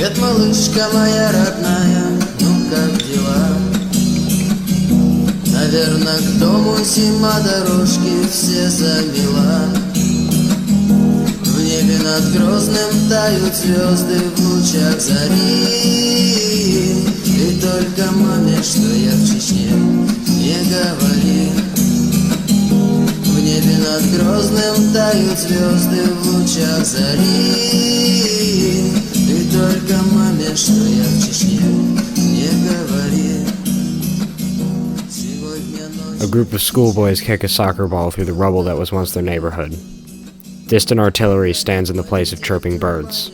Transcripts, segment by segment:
Привет, малышка моя родная, ну как дела? Наверно, к дому зима, дорожки все замела. В небе над Грозным тают звезды в лучах зари. И только маме, что я в Чечне, не говори. В небе над Грозным тают звезды в лучах зари. И только маме, что я в Чечне, не говори. A group of schoolboys kick a soccer ball through the rubble that was once their neighborhood. Distant artillery stands in the place of chirping birds.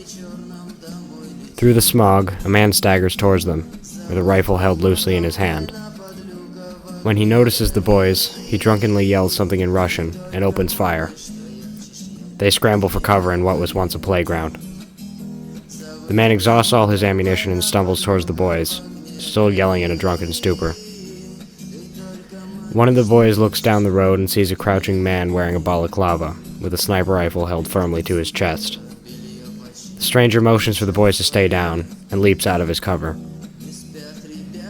Through the smog, a man staggers towards them, with a rifle held loosely in his hand. When he notices the boys, he drunkenly yells something in Russian and opens fire. They scramble for cover in what was once a playground. The man exhausts all his ammunition and stumbles towards the boys, still yelling in a drunken stupor. One of the boys looks down the road and sees a crouching man wearing a balaclava, with a sniper rifle held firmly to his chest. The stranger motions for the boys to stay down, and leaps out of his cover.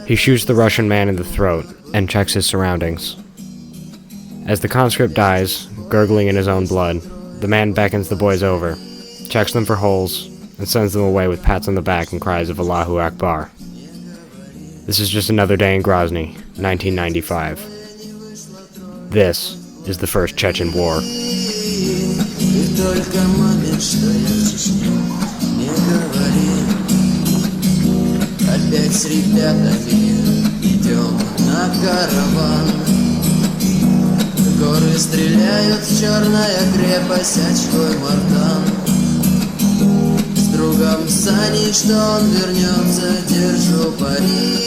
He shoots the Russian man in the throat, and checks his surroundings. As the conscript dies, gurgling in his own blood, the man beckons the boys over, checks them for holes, and sends them away with pats on the back and cries of Allahu Akbar. This is just another day in Grozny, 1995. This is the First Chechen War. Опять с ребятами идем на караван. Горы стреляют, черная крепость, очкой Мартан. С другом Саней, что он вернется, держу пари.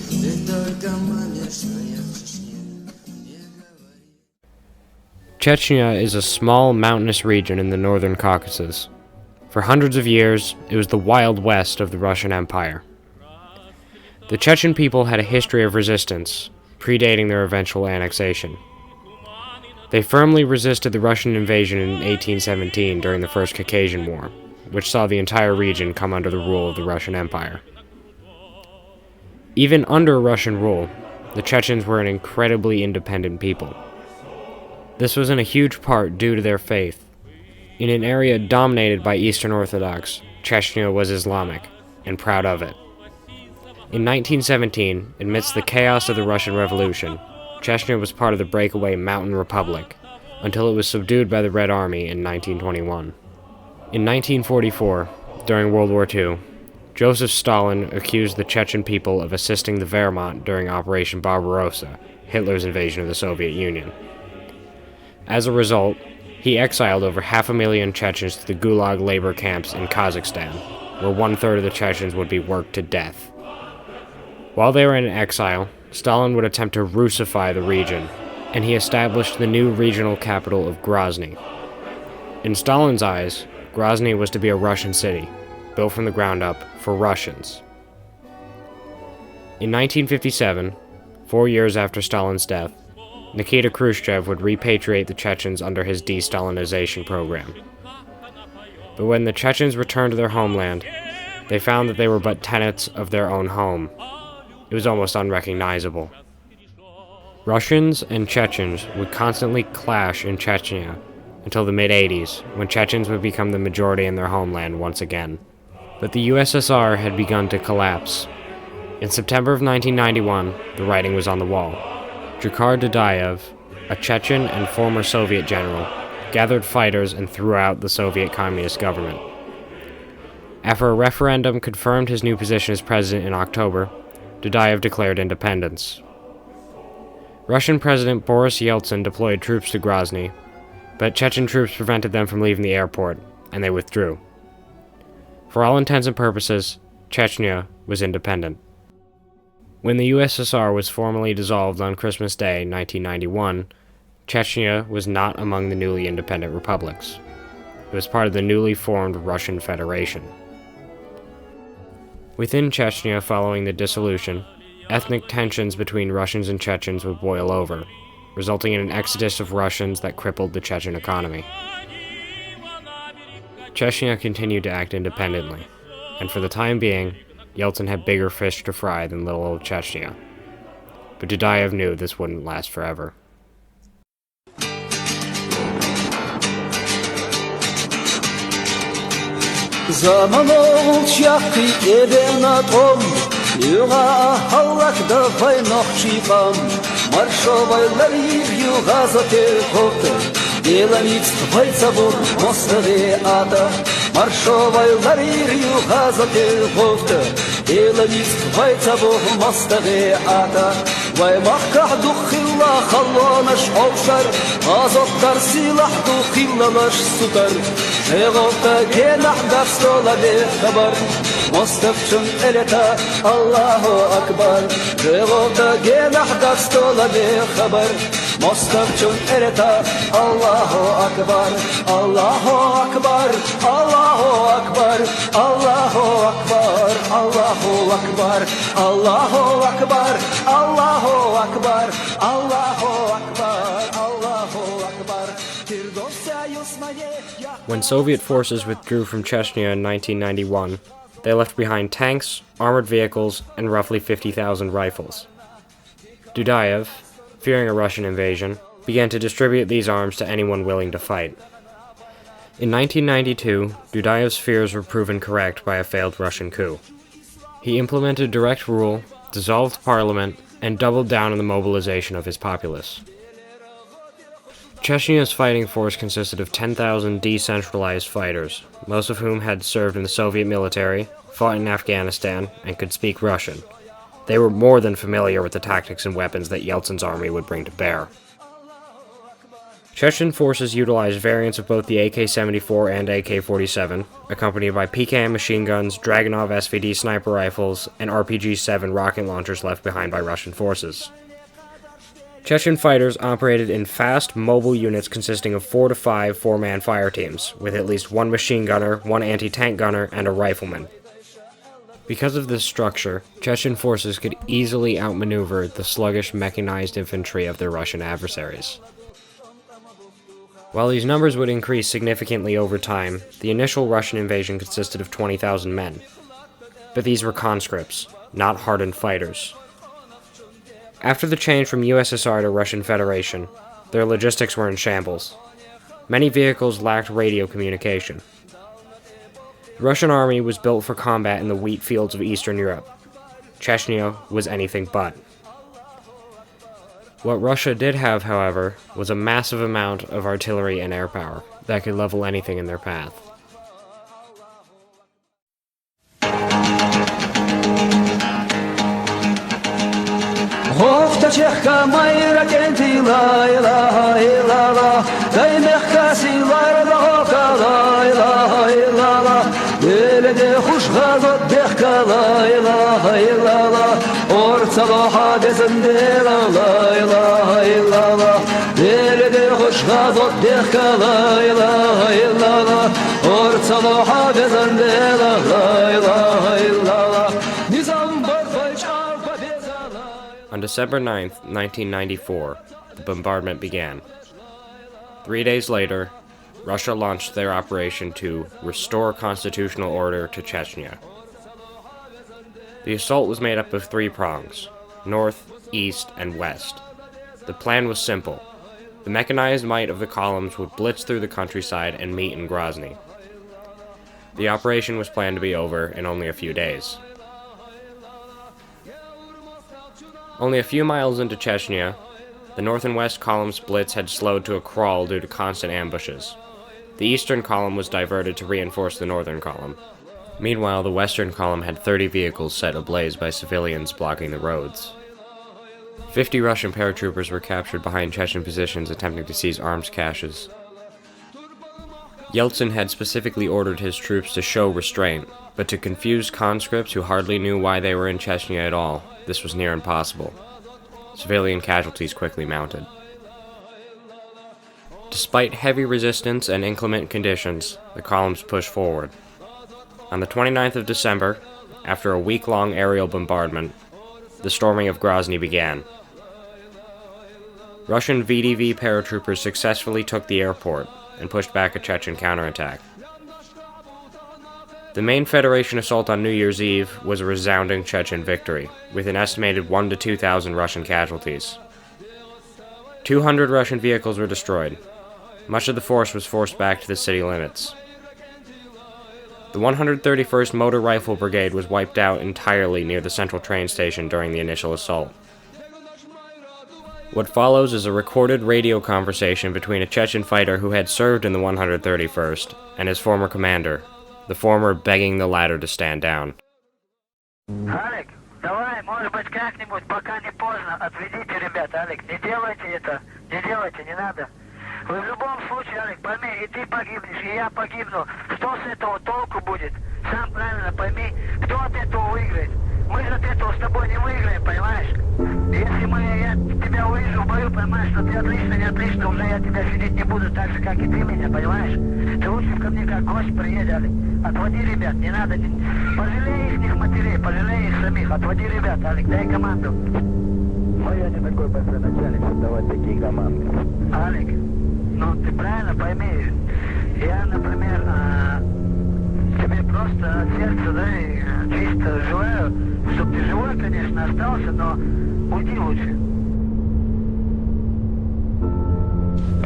Ты только маме, что я в Чечне, не говори. Chechnya is a small mountainous region in the northern Caucasus. For hundreds of years, it was the Wild West of the Russian Empire. The Chechen people had a history of resistance, predating their eventual annexation. They firmly resisted the Russian invasion in 1817 during the First Chechen War, which saw the entire region come under the rule of the Russian Empire. Even under Russian rule, the Chechens were an incredibly independent people. This was in a huge part due to their faith. In an area dominated by Eastern Orthodox, Chechnya was Islamic, and proud of it. In 1917, amidst the chaos of the Russian Revolution, Chechnya was part of the breakaway Mountain Republic, until it was subdued by the Red Army in 1921. In 1944, during World War II, Joseph Stalin accused the Chechen people of assisting the Wehrmacht during Operation Barbarossa, Hitler's invasion of the Soviet Union. As a result, he exiled over 500,000 Chechens to the Gulag labor camps in Kazakhstan, where 1/3 of the Chechens would be worked to death. While they were in exile, Stalin would attempt to Russify the region, and he established the new regional capital of Grozny. In Stalin's eyes, Grozny was to be a Russian city, built from the ground up for Russians. In 1957, 4 years after Stalin's death, Nikita Khrushchev would repatriate the Chechens under his de-Stalinization program. But when the Chechens returned to their homeland, they found that they were but tenants of their own home. It was almost unrecognizable. Russians and Chechens would constantly clash in Chechnya until the mid-80s, when Chechens would become the majority in their homeland once again. But the USSR had begun to collapse. In September of 1991, the writing was on the wall. Drakkar Dudayev, a Chechen and former Soviet general, gathered fighters and threw out the Soviet Communist government. After a referendum confirmed his new position as president in October, Dudayev declared independence. Russian President Boris Yeltsin deployed troops to Grozny, but Chechen troops prevented them from leaving the airport, and they withdrew. For all intents and purposes, Chechnya was independent. When the USSR was formally dissolved on Christmas Day, 1991, Chechnya was not among the newly independent republics. It was part of the newly formed Russian Federation. Within Chechnya following the dissolution, ethnic tensions between Russians and Chechens would boil over, resulting in an exodus of Russians that crippled the Chechen economy. Chechnya continued to act independently, and for the time being, Yeltsin had bigger fish to fry than little old Chechnya. But Dudayev knew this wouldn't last forever. Заманул чахкой тебе на том, юга халлак давай нохчипам, маршовай ларив юга затылкоты, деланиц бойцабур мостове ата, маршовай ларив юга затылкоты, деланиц бойцабур мостове ата. ومحكح دخيلا خلانش أبشر أزقدر سلاح دخيلا لش ستر شغلتا جناح دستولا بخبر مستفشن إلتا الله أكبر شغلتا جناح دستولا بخبر مستفشن إلتا الله أكبر الله أكبر الله أكبر الله أكبر الله أكبر الله أكبر الله Akbar, Allahu Akbar, Allahu Akbar. When Soviet forces withdrew from Chechnya in 1991, they left behind tanks, armored vehicles, and roughly 50,000 rifles. Dudayev, fearing a Russian invasion, began to distribute these arms to anyone willing to fight. In 1992, Dudayev's fears were proven correct by a failed Russian coup. He implemented direct rule, dissolved parliament, and doubled down on the mobilization of his populace. Chechnya's fighting force consisted of 10,000 decentralized fighters, most of whom had served in the Soviet military, fought in Afghanistan, and could speak Russian. They were more than familiar with the tactics and weapons that Yeltsin's army would bring to bear. Chechen forces utilized variants of both the AK-74 and AK-47, accompanied by PKM machine guns, Dragunov SVD sniper rifles, and RPG-7 rocket launchers left behind by Russian forces. Chechen fighters operated in fast, mobile units consisting of 4 to 5 four-man fire teams, with at least one machine gunner, one anti-tank gunner, and a rifleman. Because of this structure, Chechen forces could easily outmaneuver the sluggish mechanized infantry of their Russian adversaries. While these numbers would increase significantly over time, the initial Russian invasion consisted of 20,000 men. But these were conscripts, not hardened fighters. After the change from USSR to Russian Federation, their logistics were in shambles. Many vehicles lacked radio communication. The Russian army was built for combat in the wheat fields of Eastern Europe. Chechnya was anything but. What Russia did have, however, was a massive amount of artillery and air power that could level anything in their path. صباحا بزندلا لا إله إلا الله دير خشها ضدك لا إله إلا الله اور صباحا بزندلا لا إله إلا الله نظام برفج عرف بزلا. On December 9th, 1994, the bombardment began. 3 days later, Russia launched their operation to restore constitutional order to Chechnya. The assault was made up of 3 prongs: north, east, and west. The plan was simple. The mechanized might of the columns would blitz through the countryside and meet in Grozny. The operation was planned to be over in only a few days. Only a few miles into Chechnya, the north and west columns' blitz had slowed to a crawl due to constant ambushes. The eastern column was diverted to reinforce the northern column. Meanwhile, the western column had 30 vehicles set ablaze by civilians blocking the roads. 50 Russian paratroopers were captured behind Chechen positions attempting to seize arms caches. Yeltsin had specifically ordered his troops to show restraint, but to confuse conscripts who hardly knew why they were in Chechnya at all, this was near impossible. Civilian casualties quickly mounted. Despite heavy resistance and inclement conditions, the columns pushed forward. On the 29th of December, after a week-long aerial bombardment, the storming of Grozny began. Russian VDV paratroopers successfully took the airport and pushed back a Chechen counterattack. The main Federation assault on New Year's Eve was a resounding Chechen victory, with an estimated 1,000 to 2,000 Russian casualties. 200 Russian vehicles were destroyed. Much of the force was forced back to the city limits. The 131st Motor Rifle Brigade was wiped out entirely near the central train station during the initial assault. What follows is a recorded radio conversation between a Chechen fighter who had served in the 131st and his former commander, the former begging the latter to stand down. Алик, давай, может быть, как-нибудь, пока не поздно, отведите ребят, Алик, не делайте это, не надо. Вы в любом случае, Алик, пойми, и ты погибнешь, и я погибну. Что с этого толку будет? Сам правильно пойми, кто от этого выиграет. Мы же от этого с тобой не выиграем, понимаешь? Если я тебя увижу в бою, понимаешь, что ты отлично, не отлично, уже я тебя щадить не буду так же, как и ты меня, понимаешь? Ты лучше ко мне как гость приедь, Алик. Отводи ребят, не надо. Пожалей их матерей, пожалей их самих. Отводи ребят, Алик, дай команду. Я не такой большой начальник, чтобы давать такие команды. Алик, ну ты правильно пойми, я, например, тебе просто от сердца, да, и чисто желаю, чтобы ты живой, конечно, остался, но уйди лучше.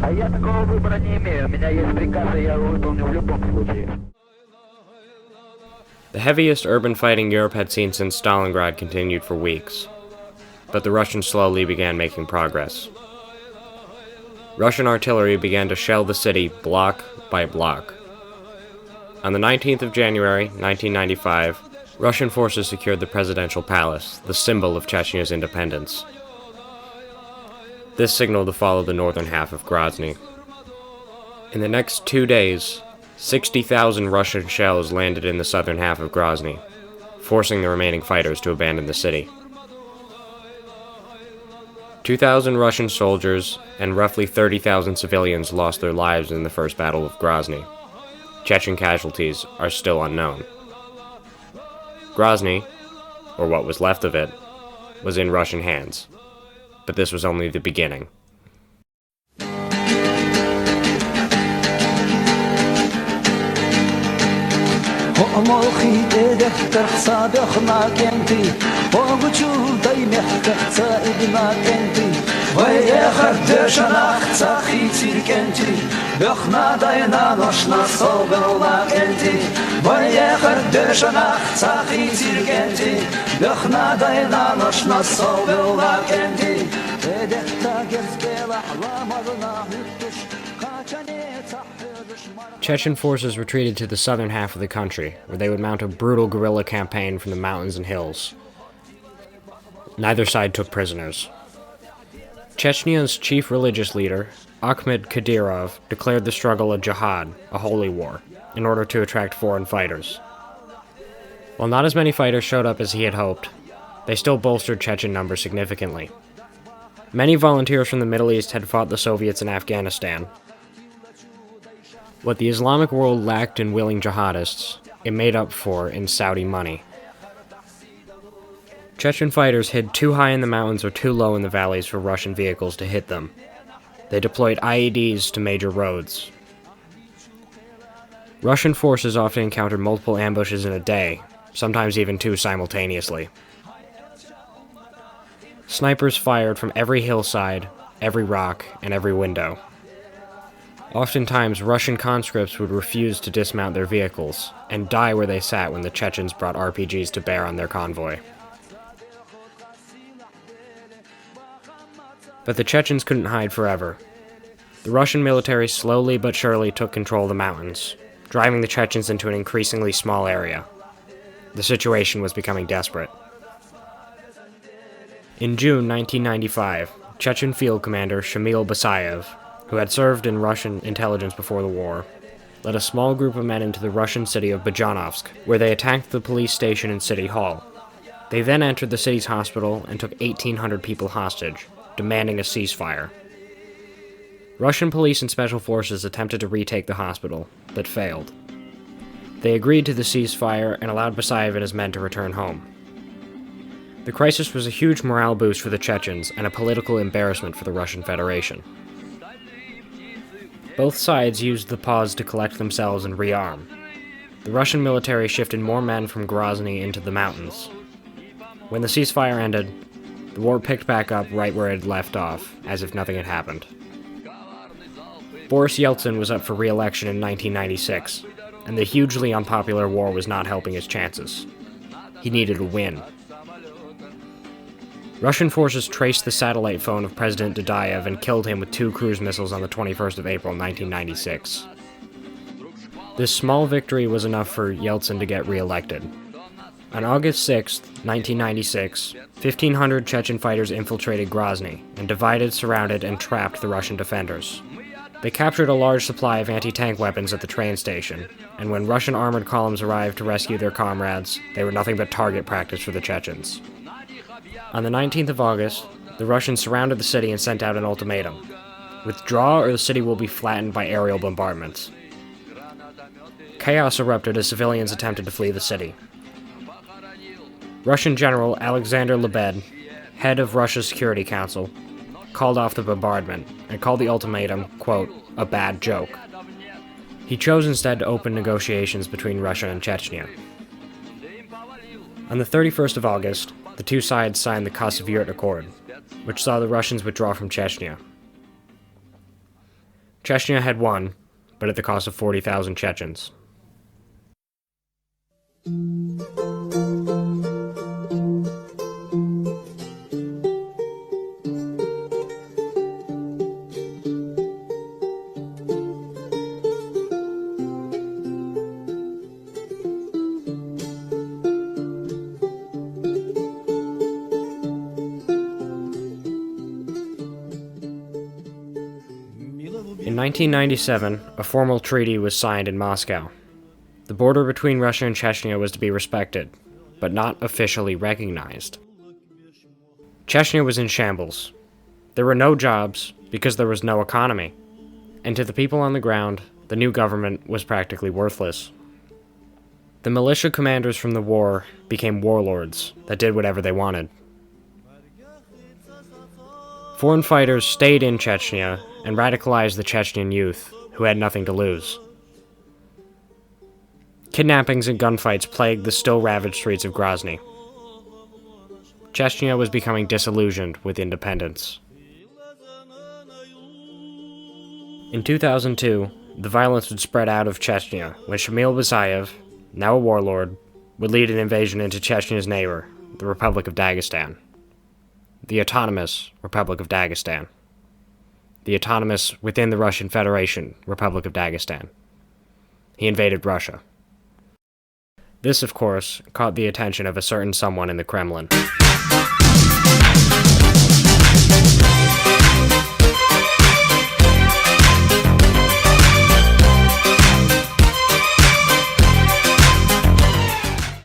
А я такого выбора не имею. У меня есть приказ, и я его выполню в любом случае. The heaviest urban fighting Europe had seen since Stalingrad continued for weeks, but the Russians slowly began making progress. Russian artillery began to shell the city block by block. On the 19th of January, 1995, Russian forces secured the presidential palace, the symbol of Chechnya's independence. This signaled the fall of the northern half of Grozny. In the next 2 days, 60,000 Russian shells landed in the southern half of Grozny, forcing the remaining fighters to abandon the city. 2,000 Russian soldiers and roughly 30,000 civilians lost their lives in the First Battle of Grozny. Chechen casualties are still unknown. Grozny, or what was left of it, was in Russian hands. But this was only the beginning. Chechen forces retreated to the southern half of the country, where they would mount a brutal guerrilla campaign from the mountains and hills. Neither side took prisoners. Chechnya's chief religious leader, Akhmed Kadyrov, declared the struggle a jihad, a holy war, in order to attract foreign fighters. While not as many fighters showed up as he had hoped, they still bolstered Chechen numbers significantly. Many volunteers from the Middle East had fought the Soviets in Afghanistan. What the Islamic world lacked in willing jihadists, it made up for in Saudi money. Chechen fighters hid too high in the mountains or too low in the valleys for Russian vehicles to hit them. They deployed IEDs to major roads. Russian forces often encountered multiple ambushes in a day, sometimes even two simultaneously. Snipers fired from every hillside, every rock, and every window. Oftentimes, Russian conscripts would refuse to dismount their vehicles, and die where they sat when the Chechens brought RPGs to bear on their convoy. But the Chechens couldn't hide forever. The Russian military slowly but surely took control of the mountains, driving the Chechens into an increasingly small area. The situation was becoming desperate. In June 1995, Chechen Field Commander Shamil Basayev, who had served in Russian intelligence before the war, led a small group of men into the Russian city of Bajanovsk, where they attacked the police station and city hall. They then entered the city's hospital and took 1,800 people hostage, demanding a ceasefire. Russian police and special forces attempted to retake the hospital, but failed. They agreed to the ceasefire and allowed Basayev and his men to return home. The crisis was a huge morale boost for the Chechens and a political embarrassment for the Russian Federation. Both sides used the pause to collect themselves and rearm. the Russian military shifted more men from Grozny into the mountains. When the ceasefire ended, the war picked back up right where it had left off, as if nothing had happened. Boris Yeltsin was up for re-election in 1996, and the hugely unpopular war was not helping his chances. He needed a win. Russian forces traced the satellite phone of President Dadayev and killed him with 2 cruise missiles on the 21st of April, 1996. This small victory was enough for Yeltsin to get re-elected. On August 6, 1996, 1,500 Chechen fighters infiltrated Grozny and divided, surrounded, and trapped the Russian defenders. They captured a large supply of anti-tank weapons at the train station, and when Russian armored columns arrived to rescue their comrades, they were nothing but target practice for the Chechens. On the 19th of August, the Russians surrounded the city and sent out an ultimatum. Withdraw or the city will be flattened by aerial bombardments. Chaos erupted as civilians attempted to flee the city. Russian General Alexander Lebed, head of Russia's Security Council, called off the bombardment and called the ultimatum, quote, a bad joke. He chose instead to open negotiations between Russia and Chechnya. On the 31st of August, the two sides signed the Kosovo Accord, which saw the Russians withdraw from Chechnya. Chechnya had won, but at the cost of 40,000 Chechens. In 1997, a formal treaty was signed in Moscow. The border between Russia and Chechnya was to be respected, but not officially recognized. Chechnya was in shambles. There were no jobs because there was no economy. And to the people on the ground, the new government was practically worthless. The militia commanders from the war became warlords that did whatever they wanted. Foreign fighters stayed in Chechnya and radicalized the Chechen youth, who had nothing to lose. Kidnappings and gunfights plagued the still ravaged streets of Grozny. Chechnya was becoming disillusioned with independence. In 2002, the violence would spread out of Chechnya when Shamil Basayev, now a warlord, would lead an invasion into Chechnya's neighbor, the Republic of Dagestan. The autonomous Republic of Dagestan. The autonomous within the Russian Federation Republic of Dagestan. He invaded Russia. This, of course, caught the attention of a certain someone in the Kremlin.